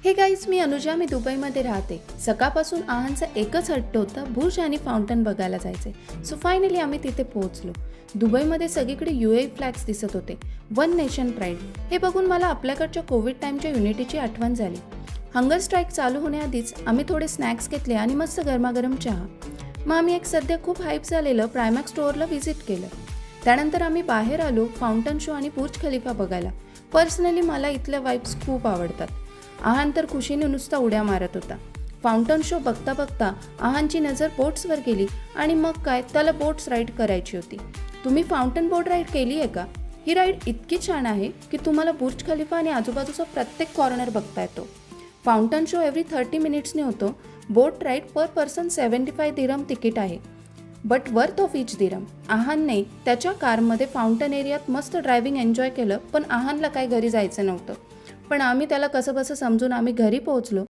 हे गाईज, मी अनुजा. मी दुबईमध्ये राहते. सकाळपासून आहानचा एकच हट्ट होता, बुर्ज आणि फाउंटन बघायला जायचे. सो फायनली आम्ही तिथे पोहोचलो. दुबईमध्ये सगळीकडे UAE फ्लॅग्स दिसत होते. One nation pride. हे बघून मला आपल्याकडच्या कोविड टाईमच्या युनिटीची आठवण झाली. हंगर स्ट्राईक चालू होण्याआधीच आम्ही थोडे स्नॅक्स घेतले आणि मस्त गरमागरम चहा. मग आम्ही एक सध्या खूप हाईप झालेलं प्रायमॅक्स स्टोअरला व्हिजिट केलं. त्यानंतर आम्ही बाहेर आलो फाउंटन शो आणि बुर्ज खलिफा बघायला. पर्सनली मला इथल्या वाईब्स खूप आवडतात. आहान तर खुशीने नुसता उड्या मारत होता. फाउंटन शो बघता बघता आहानची नजर बोट्सवर गेली आणि मग काय, त्याला बोट्स राईड करायची होती. तुम्ही फाउंटन बोट राईड केली आहे का? ही राईड इतकी छान आहे की तुम्हाला बुर्ज खलिफा आणि आजूबाजूचा प्रत्येक कॉर्नर बघता येतो. फाउंटन शो एव्हरी 30 मिनिट्सने होतो. बोट राईड पर पर्सन 75 दिरहम तिकीट आहे, बट वर्थ ऑफ इच दिरहम. आहानने त्याच्या कारमध्ये फाउंटन एरियात मस्त ड्रायव्हिंग एन्जॉय केलं, पण आहानला काय घरी जायचं नव्हतं. पण आम्ही त्याला कसंबसं समजून आम्ही घरी पोहोचलो